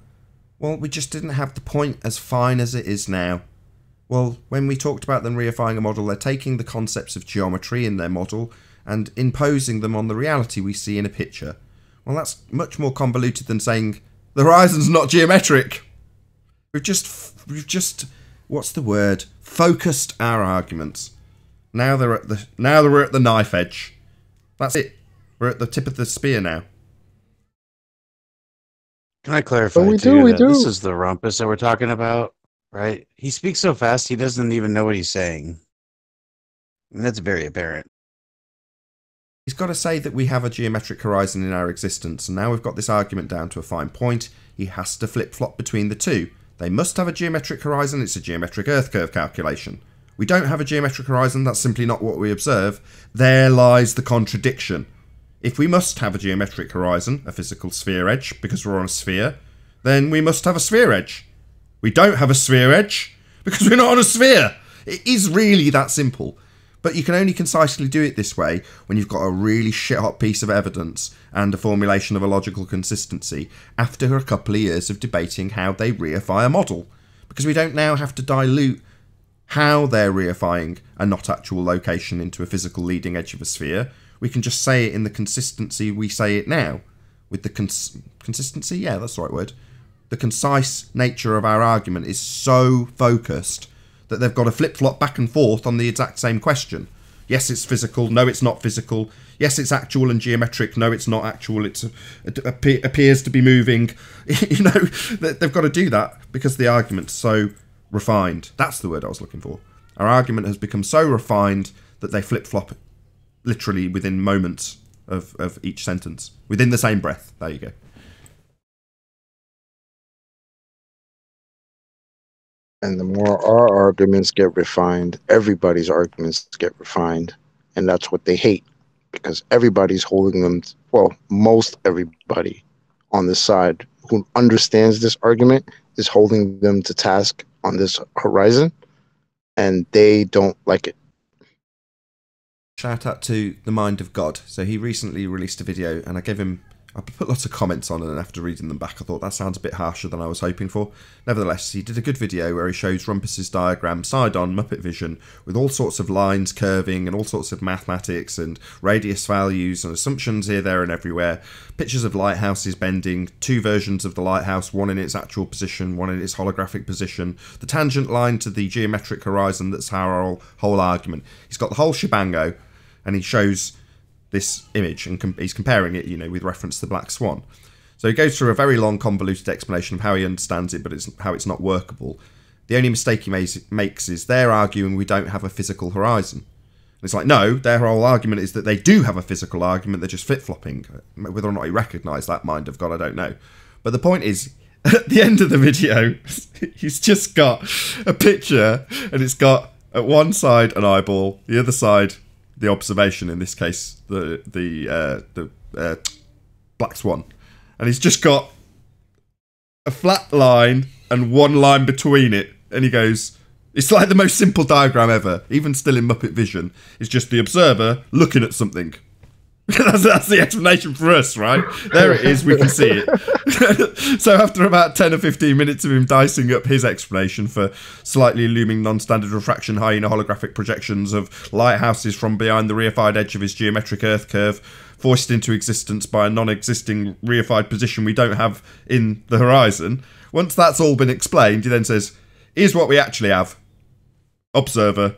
well, we just didn't have the point as fine as it is now. Well, when we talked about them reifying a model, they're taking the concepts of geometry in their model and imposing them on the reality we see in a picture. Well, that's much more convoluted than saying the horizon's not geometric. We've just, what's the word? Focused our arguments. Now we're at the knife edge. That's it. We're at the tip of the spear now. Can I clarify we too do. This is the rumpus that we're talking about, right? He speaks so fast he doesn't even know what he's saying. And that's very apparent. He's got to say that we have a geometric horizon in our existence, and now we've got this argument down to a fine point. He has to flip-flop between the two. They must have a geometric horizon. It's a geometric Earth curve calculation. We don't have a geometric horizon. That's simply not what we observe. There lies the contradiction. If we must have a geometric horizon, a physical sphere edge, because we're on a sphere, then we must have a sphere edge. We don't have a sphere edge because we're not on a sphere. It is really that simple. But you can only concisely do it this way when you've got a really shit-hot piece of evidence and a formulation of a logical consistency after a couple of years of debating how they reify a model. Because we don't now have to dilute how they're reifying a not actual location into a physical leading edge of a sphere. We can just say it in the consistency we say it now. With the consistency? Yeah, that's the right word. The concise nature of our argument is so focused that they've got to flip-flop back and forth on the exact same question. Yes, it's physical. No, it's not physical. Yes, it's actual and geometric. No, it's not actual. It appears to be moving. You know, they've got to do that because the argument's so refined. That's the word I was looking for. Our argument has become so refined that they flip-flop literally within moments of each sentence. Within the same breath. There you go. And the more our arguments get refined, everybody's arguments get refined. And that's what they hate. Because everybody's holding them, well, most everybody on this side who understands this argument is holding them to task on this horizon. And they don't like it. Shout out to the Mind of God. So he recently released a video and I put lots of comments on it, and after reading them back I thought that sounds a bit harsher than I was hoping for. Nevertheless, he did a good video where he shows Rumpus's diagram side-on Muppet vision with all sorts of lines curving and all sorts of mathematics and radius values and assumptions here, there and everywhere. Pictures of lighthouses bending, two versions of the lighthouse, one in its actual position, one in its holographic position, the tangent line to the geometric horizon that's our whole argument. He's got the whole shebango, and he shows this image and he's comparing it, you know, with reference to the Black Swan. So he goes through a very long, convoluted explanation of how he understands it, but how it's not workable. The only mistake he makes is they're arguing we don't have a physical horizon. And it's like, no, their whole argument is that they do have a physical argument, they're just flip-flopping. Whether or not he recognised that, Mind of God, I don't know. But the point is, at the end of the video, he's just got a picture, and it's got at one side an eyeball, the other side the observation, in this case the Black Swan, and he's just got a flat line and one line between it, and he goes, it's like the most simple diagram ever, even still in Muppet vision. It's just the observer looking at something. That's the explanation for us, right? There it is, we can see it. So after about 10 or 15 minutes of him dicing up his explanation for slightly looming non-standard refraction hyena holographic projections of lighthouses from behind the reified edge of his geometric Earth curve, forced into existence by a non-existing reified position we don't have in the horizon, once that's all been explained, he then says, here's what we actually have. Observer.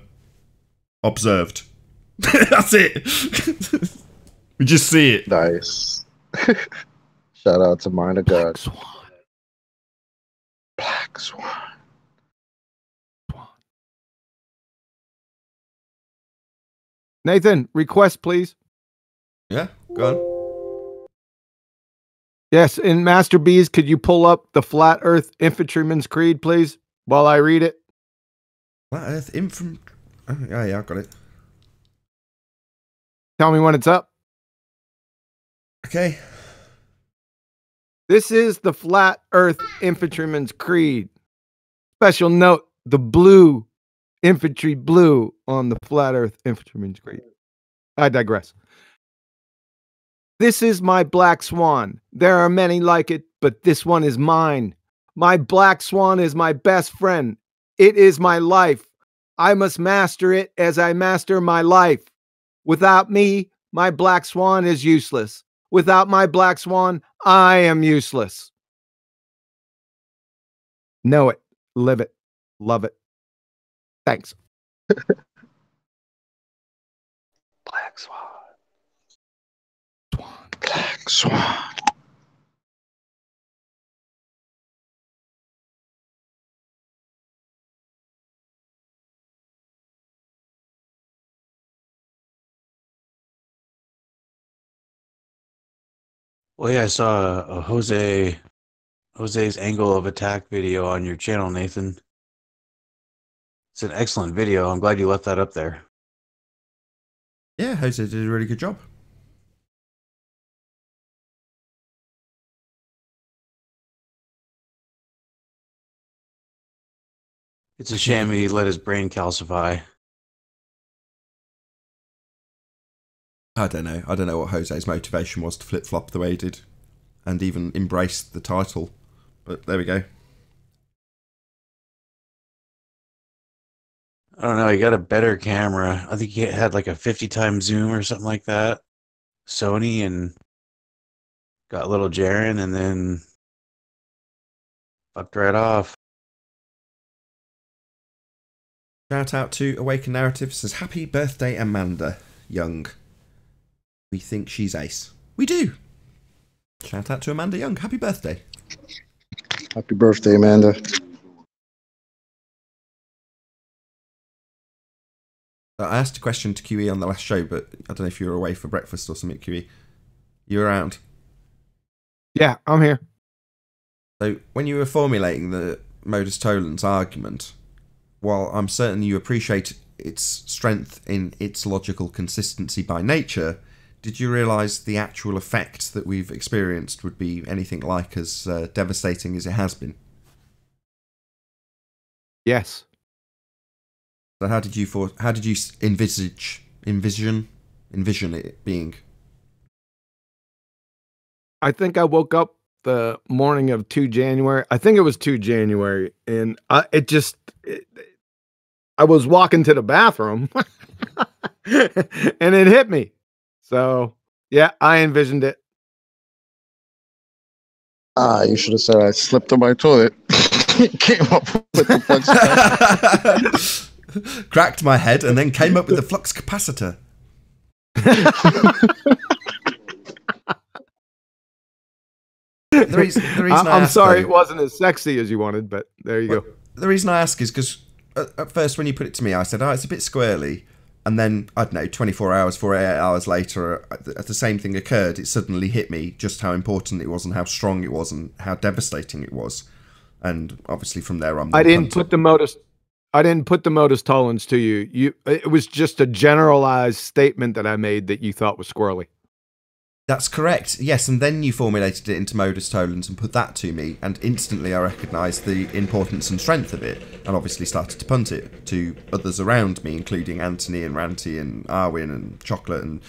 Observed. That's it. We just see it. Nice. Shout out to Minor God. Black Swan. Black Swan. Nathan, request, please. Yeah, go on. Yes, in Master Bees, could you pull up the Flat Earth Infantryman's Creed, please, while I read it? Flat Earth Infant. Oh, yeah, I got it. Tell me when it's up. Okay. This is the Flat Earth Infantryman's Creed. Special note, the blue, infantry blue on the Flat Earth Infantryman's Creed. I digress. This is my black swan. There are many like it, but this one is mine. My black swan is my best friend. It is my life. I must master it as I master my life. Without me, my black swan is useless. Without my black swan, I am useless. Know it, live it, love it. Thanks. Black Swan. Black Swan. Well, yeah, I saw a Jose's angle of attack video on your channel, Nathan. It's an excellent video. I'm glad you left that up there. Yeah, Jose did a really good job. It's a shame he let his brain calcify. I don't know. I don't know what Jose's motivation was to flip-flop the way he did. And even embrace the title. But there we go. I don't know. He got a better camera. I think he had like a 50 times zoom or something like that. Sony, and got little Jaren, and then fucked right off. Shout out to Awaken Narrative. Says, happy birthday, Amanda Young. We think she's ace. We do. Shout out to Amanda Young. Happy birthday. Happy birthday, Amanda. I asked a question to QE on the last show, but I don't know if you were away for breakfast or something, QE. You around? Yeah, I'm here. So, when you were formulating the modus tollens argument, while I'm certain you appreciate its strength in its logical consistency by nature, did you realise the actual effect that we've experienced would be anything like as devastating as it has been? Yes. So how did you envision it being? I think I woke up the morning of 2 January. I think it was 2 January. And I was walking to the bathroom and it hit me. So, yeah, I envisioned it. You should have said I slipped on my toilet. Came up with the flux capacitor. Cracked my head and then came up with the flux capacitor. The reason I'm sorry it wasn't as sexy as you wanted, but there you go. The reason I ask is because at first when you put it to me, I said, oh, it's a bit squirrely. And then, I don't know, 48 hours later, the same thing occurred. It suddenly hit me just how important it was and how strong it was and how devastating it was. And obviously from there on... I didn't put the modus tollens to you. It was just a generalized statement that I made that you thought was squirrely. That's correct. Yes, and then you formulated it into modus tollens and put that to me, and instantly I recognised the importance and strength of it, and obviously started to punt it to others around me, including Anthony and Ranty and Arwin and Chocolate and...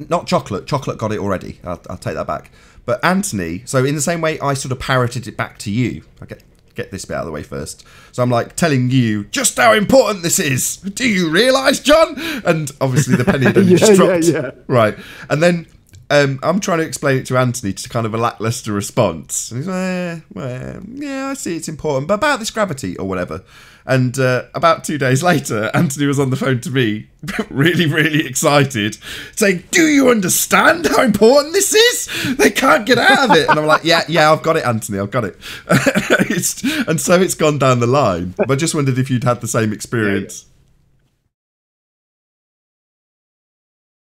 Not Chocolate. Chocolate got it already. I'll take that back. But Anthony... So in the same way, I sort of parroted it back to you. Okay. Get this bit out of the way first. So I'm like telling you just how important this is. Do you realise, John? And obviously the penny then just dropped. Yeah. Right. And then I'm trying to explain it to Anthony to kind of a lackluster response. And he's like, well, yeah, I see it's important, but about this gravity or whatever. And about 2 days later, Anthony was on the phone to me, really, really excited, saying, do you understand how important this is? They can't get out of it. And I'm like, yeah, I've got it, Anthony, I've got it. And so it's gone down the line. But I just wondered if you'd had the same experience.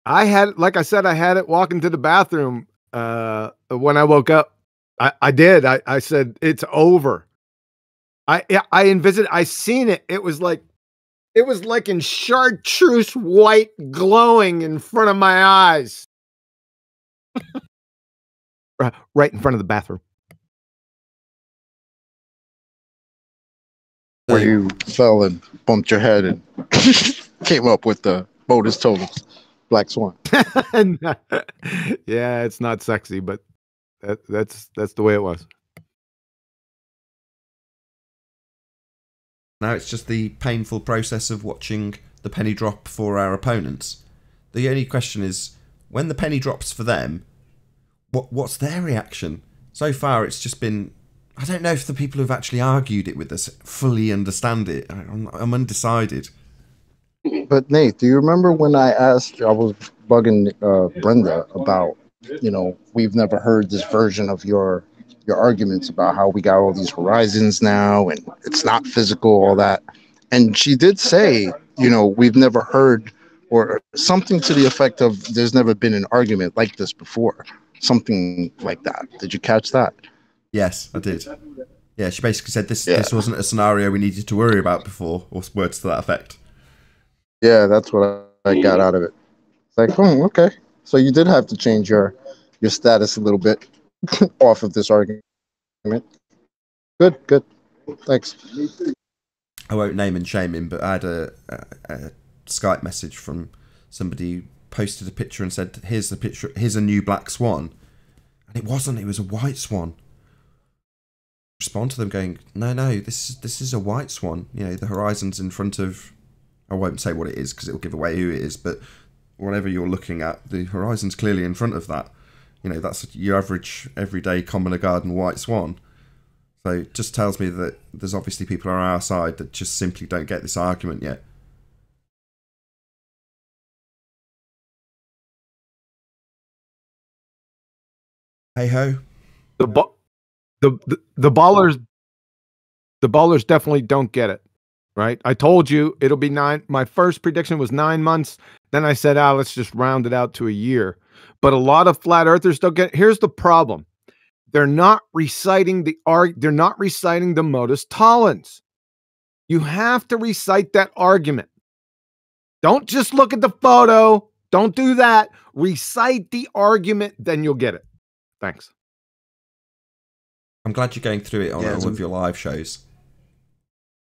I had, like I said, I had it walking to the bathroom when I woke up. I did. I said, it's over. I envisioned, I seen it. It was like in chartreuse white glowing in front of my eyes. Right in front of the bathroom. Where you fell and bumped your head and came up with the modus tollens, Black Swan. Yeah, it's not sexy, but that's the way it was. Now it's just the painful process of watching the penny drop for our opponents. The only question is, when the penny drops for them, what's their reaction? So far it's just been... I don't know if the people who've actually argued it with us fully understand it. I'm undecided. But Nate, do you remember when I was bugging Brenda about, we've never heard this version of your arguments about how we got all these horizons now and it's not physical, all that. And she did say, we've never heard, or something to the effect of there's never been an argument like this before. Something like that. Did you catch that? Yes, I did. Yeah, she basically said this wasn't a scenario we needed to worry about before, or words to that effect. Yeah, that's what I got out of it. It's like, okay. So you did have to change your status a little bit off of this argument. Good. Thanks. I won't name and shame him, but I had a Skype message from somebody who posted a picture and said, here's the picture, here's a new black swan. And it wasn't, it was a white swan. Respond to them going, no, this is a white swan. The horizon's in front of, I won't say what it is because it will give away who it is, but whatever you're looking at, the horizon's clearly in front of that. That's your average, everyday, common garden white swan. So it just tells me that there's obviously people on our side that just simply don't get this argument yet. Hey ho. The ballers definitely don't get it. Right? I told you it'll be 9. My first prediction was 9 months. Then I said, let's just round it out to a year. But a lot of flat earthers don't get it. Here's the problem. They're not reciting they're not reciting the modus tollens. You have to recite that argument. Don't just look at the photo. Don't do that. Recite the argument, then you'll get it. Thanks. I'm glad you're going through it on all of your live shows.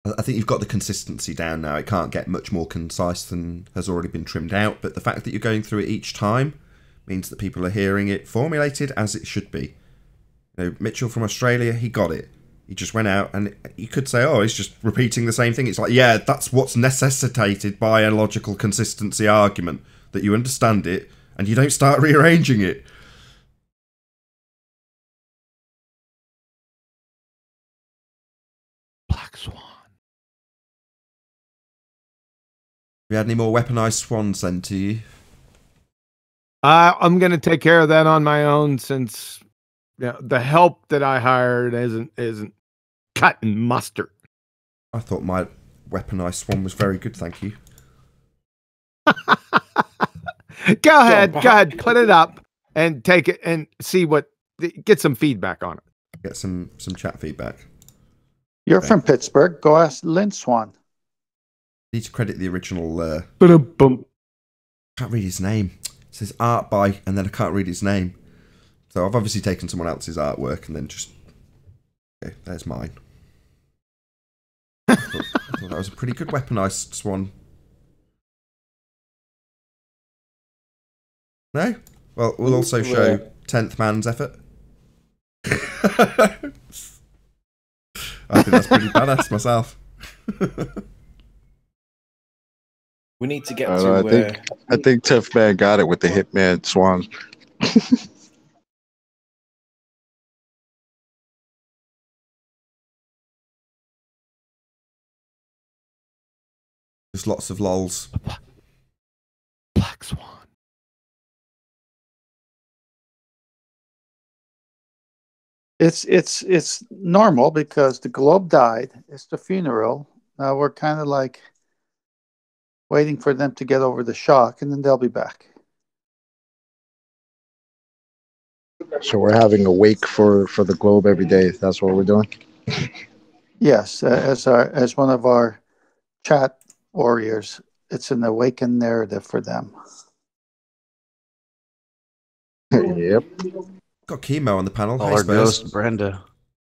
I think you've got the consistency down now. It can't get much more concise than has already been trimmed out, but the fact that you're going through it each time means that people are hearing it formulated as it should be. Mitchell from Australia, he got it. He just went out and you could say, he's just repeating the same thing. It's like, yeah, that's what's necessitated by a logical consistency argument, that you understand it and you don't start rearranging it. Black Swan. Have you had any more weaponized swans sent to you? I'm going to take care of that on my own, since the help that I hired isn't cutting mustard. I thought my weaponized swan was very good, thank you. Go ahead, put it up and take it and see get some feedback on it. Get some chat feedback. You're from Pittsburgh. Go ask Lynn Swan. Need to credit the original. Can't read his name. It says art by, and then I can't read his name. So I've obviously taken someone else's artwork and then just... Okay, there's mine. I thought that was a pretty good weaponized swan. No? Well, we'll also show 10th man's effort. I think that's pretty badass myself. We need to get to... I think 10th man got it with the Hitman swan. Just lots of lols. Black swan. It's normal because the globe died. It's the funeral. Now we're kind of like waiting for them to get over the shock, and then they'll be back. So we're having a wake for the globe every day. That's what we're doing. Yes, as one of our chat warriors, it's an awakened narrative for them. Yep. Got Chemo on the panel. Hey, Our Spurs. ghost Brenda.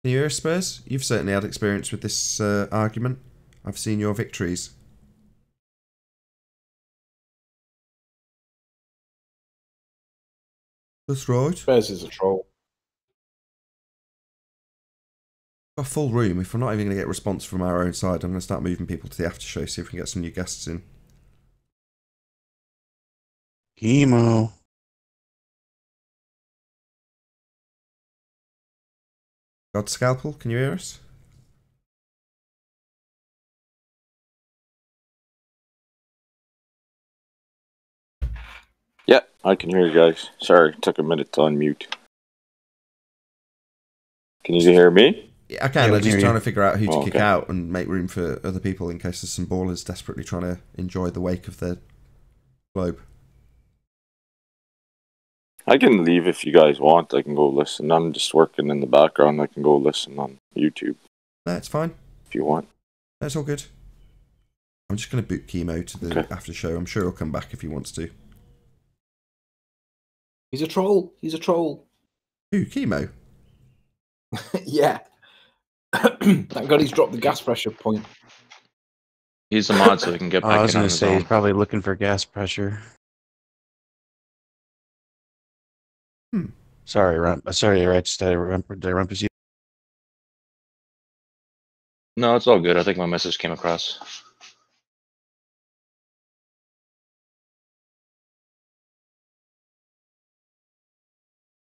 Can you hear us, Spurs? You've certainly had experience with this argument. I've seen your victories. That's right. Spurs is a troll. Got a full room. If we're not even going to get a response from our own side, I'm going to start moving people to the after show, see if we can get some new guests in. Chemo. God Scalpel, can you hear us? Yeah, I can hear you guys. Sorry, it took a minute to unmute. Can you hear me? Yeah, I can. I'm just trying to figure out who to kick okay. out and make room for other people in case there's some ballers desperately trying to enjoy the wake of their globe. I can leave if you guys want. I can go listen. I'm just working in the background. I can go listen on YouTube. That's fine. If you want. That's all good. I'm just going to boot Chemo to the after show. I'm sure he'll come back if he wants to. He's a troll. He's a troll. Who, Chemo? Yeah. Thank God he's dropped the gas pressure point. He's a mod, so he can get back in. I was on going to his say own. he's probably looking for gas pressure. Sorry, Rump. Sorry, Rex. Did I rumpus you? No, it's all good. I think my message came across.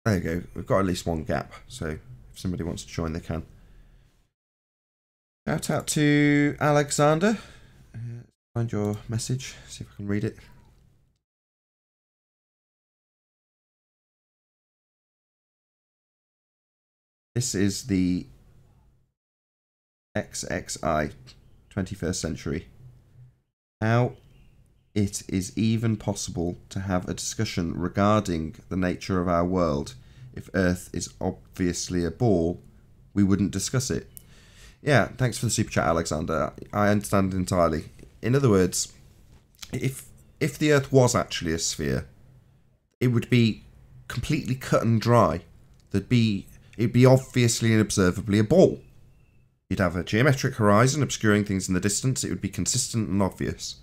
There you go. We've got at least one gap, so if somebody wants to join, they can. Shout out to Alexander. Find your message, see if I can read it. This is the XXI 21st century. How it is even possible to have a discussion regarding the nature of our world. If Earth is obviously a ball, we wouldn't discuss it. Yeah, thanks for the super chat, Alexander. I understand entirely. In other words, if the Earth was actually a sphere, it would be completely cut and dry. It'd be obviously and observably a ball. You'd have a geometric horizon obscuring things in the distance. It would be consistent and obvious.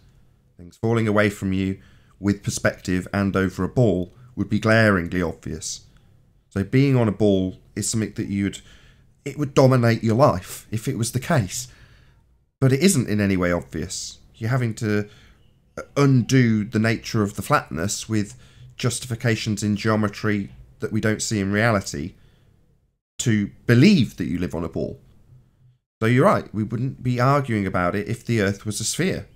Things falling away from you with perspective and over a ball would be glaringly obvious. So being on a ball is something that it would dominate your life if it was the case. But it isn't in any way obvious. You're having to undo the nature of the flatness with justifications in geometry that we don't see in reality to believe that you live on a ball. So you're right, we wouldn't be arguing about it if the Earth was a sphere.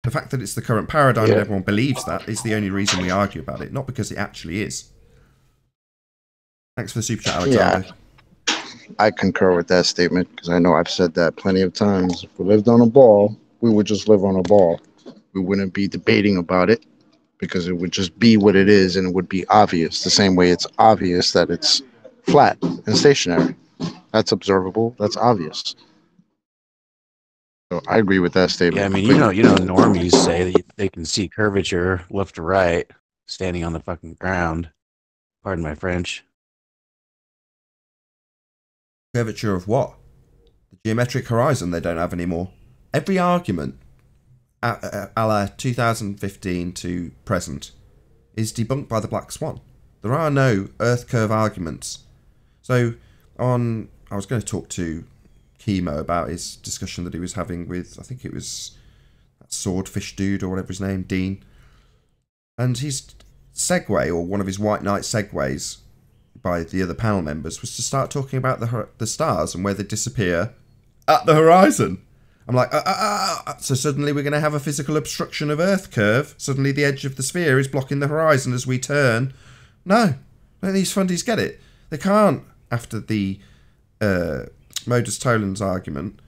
The fact that it's the current paradigm and everyone believes that is the only reason we argue about it, not because it actually is. Thanks for the super chat, Alexander. Yeah, I concur with that statement because I know I've said that plenty of times. If we lived on a ball, we would just live on a ball. We wouldn't be debating about it because it would just be what it is and it would be obvious, the same way it's obvious that it's flat and stationary. That's observable. That's obvious. So I agree with that statement. Yeah, I mean, normies say that they can see curvature left to right, standing on the fucking ground. Pardon my French. Curvature of what? The geometric horizon they don't have anymore. Every argument, a la 2015 to present, is debunked by the Black Swan. There are no Earth curve arguments. So, I was going to talk to Chemo about his discussion that he was having with, I think it was that swordfish dude or whatever his name, Dean. And his segue, or one of his White Knight segues by the other panel members, was to start talking about the stars and where they disappear at the horizon. I'm like, so suddenly we're going to have a physical obstruction of Earth curve. Suddenly the edge of the sphere is blocking the horizon as we turn. No, don't these fundies get it? They can't, after the Modus Tollens argument,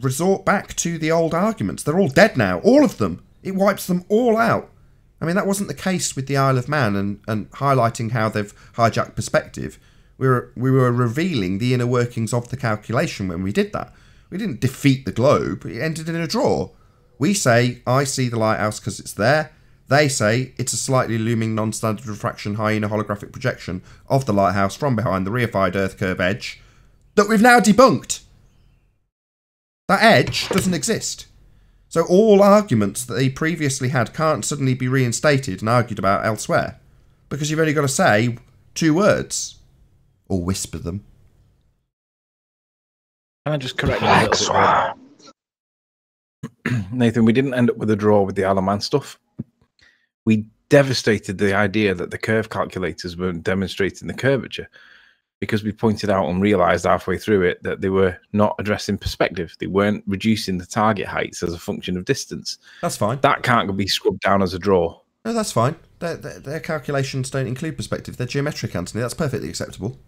resort back to the old arguments. They're all dead now, all of them. It wipes them all out. I mean, that wasn't the case with the Isle of Man and highlighting how they've hijacked perspective. We were revealing the inner workings of the calculation when we did that. We didn't defeat the globe. It ended in a draw. We say, I see the lighthouse because it's there. They say it's a slightly looming non-standard refraction hyena holographic projection of the lighthouse from behind the reified Earth curve edge that we've now debunked. That edge doesn't exist. So all arguments that they previously had can't suddenly be reinstated and argued about elsewhere, because you've only got to say 2 words or whisper them. Can I just correct that a little bit? Nathan, we didn't end up with a draw with the Isle of Man stuff. We devastated the idea that the curve calculators weren't demonstrating the curvature, because we pointed out and realized halfway through it that they were not addressing perspective. They weren't reducing the target heights as a function of distance. That's fine. That can't be scrubbed down as a draw. No, that's fine. Their calculations don't include perspective. They're geometric, Anthony. That's perfectly acceptable.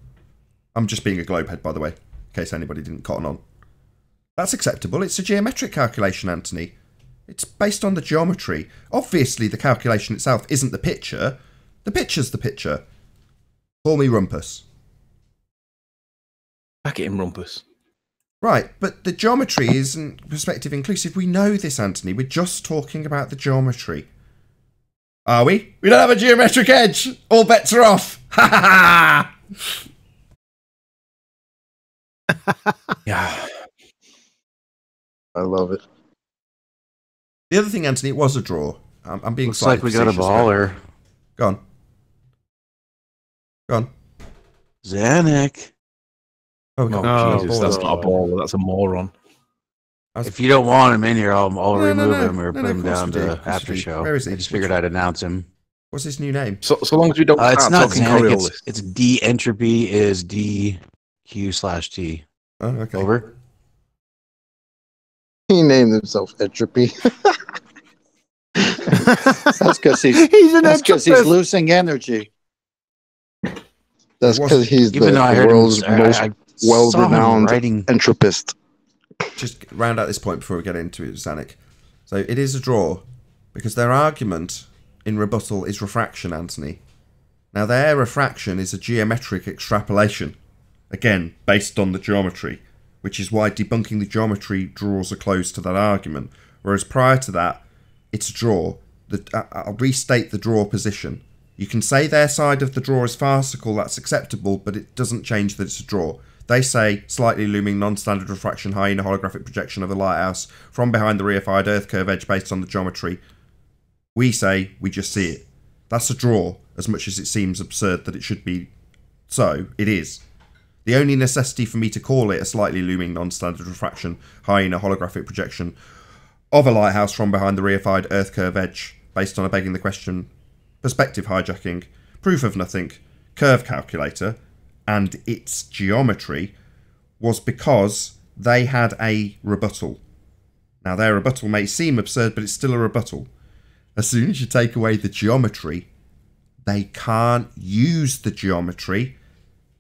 I'm just being a globehead, by the way, in case anybody didn't cotton on. That's acceptable. It's a geometric calculation, Anthony. It's based on the geometry. Obviously, the calculation itself isn't the picture. The picture's the picture. Call me Rumpus. Back it in Rumpus. Right, but the geometry isn't perspective inclusive. We know this, Anthony. We're just talking about the geometry. Are we? We don't have a geometric edge. All bets are off. Ha ha ha! Yeah. I love it. The other thing, Anthony, it was a draw. I'm being Looks like we got a baller. Go on. Go on. Zanuck. Oh, Jesus, that's not a baller. That's a moron. If you don't want him in here, I'll remove him or put him down to after show. Where is he? I just figured I'd announce him. What's his new name? So long as we don't it's not talking Zanuck, it's D entropy is DQ/T. Oh, okay. Over. He named himself Entropy. That's because he's losing energy. That's because he's the world's most well-renowned entropist. Just round out this point before we get into it, Zanuck. So it is a draw because their argument in rebuttal is refraction, Anthony. Now their refraction is a geometric extrapolation, again based on the geometry, which is why debunking the geometry draws a close to that argument. Whereas prior to that, it's a draw. I'll restate the draw position. You can say their side of the draw is farcical, that's acceptable, but it doesn't change that it's a draw. They say slightly looming non-standard refraction hyena holographic projection of a lighthouse from behind the reified Earth curve edge based on the geometry. We say we just see it. That's a draw, as much as it seems absurd that it should be so, it is. The only necessity for me to call it a slightly looming non-standard refraction hyena holographic projection of a lighthouse from behind the reified Earth curve edge based on a begging the question perspective hijacking, proof of nothing, curve calculator, and its geometry was because they had a rebuttal. Now their rebuttal may seem absurd, but it's still a rebuttal. As soon as you take away the geometry, they can't use the geometry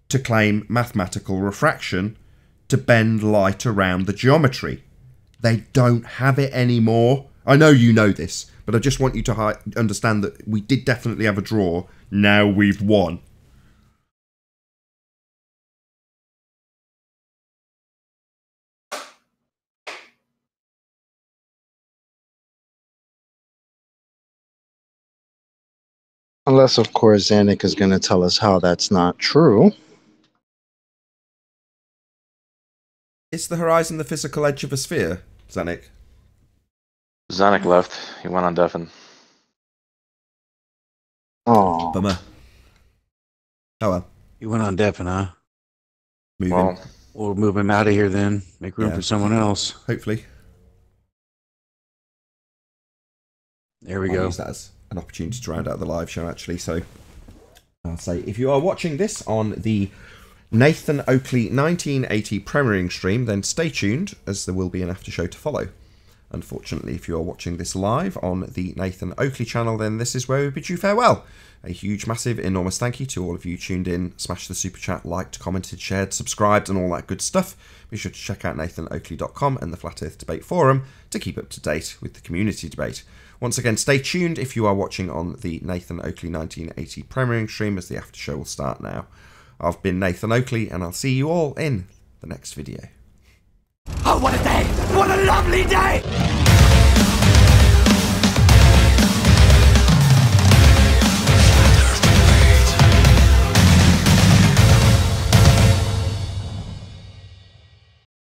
to claim mathematical refraction to bend light around the geometry. They don't have it anymore. I know you know this, but I just want you to understand that we did definitely have a draw. Now we've won. Unless, of course, Zanuck is going to tell us how that's not true. Is the horizon the physical edge of a sphere, Zanik? Zanik left. He went on deafen. Oh, Bummer. Oh well. You went on deafen, huh? Moving. Well, We'll move him out of here then. Make room Yeah. for someone else. Hopefully. There we I'll go. use that as an opportunity to round out the live show, actually. So I'll say, if you are watching this on the Nathan Oakley 1980 premiering stream, then stay tuned, as there will be an after show to follow. Unfortunately, if you are watching this live on the Nathan Oakley channel, then this is where we bid you farewell. A huge, massive, enormous thank you to all of you tuned in, smashed the super chat, liked, commented, shared, subscribed, and all that good stuff. Be sure to check out nathanoakley.com and the Flat Earth Debate Forum to keep up to date with the community debate. Once again, stay tuned if you are watching on the Nathan Oakley 1980 premiering stream, as the after show will start now. I've been Nathan Oakley, and I'll see you all in the next video. Oh, what a day! What a lovely day!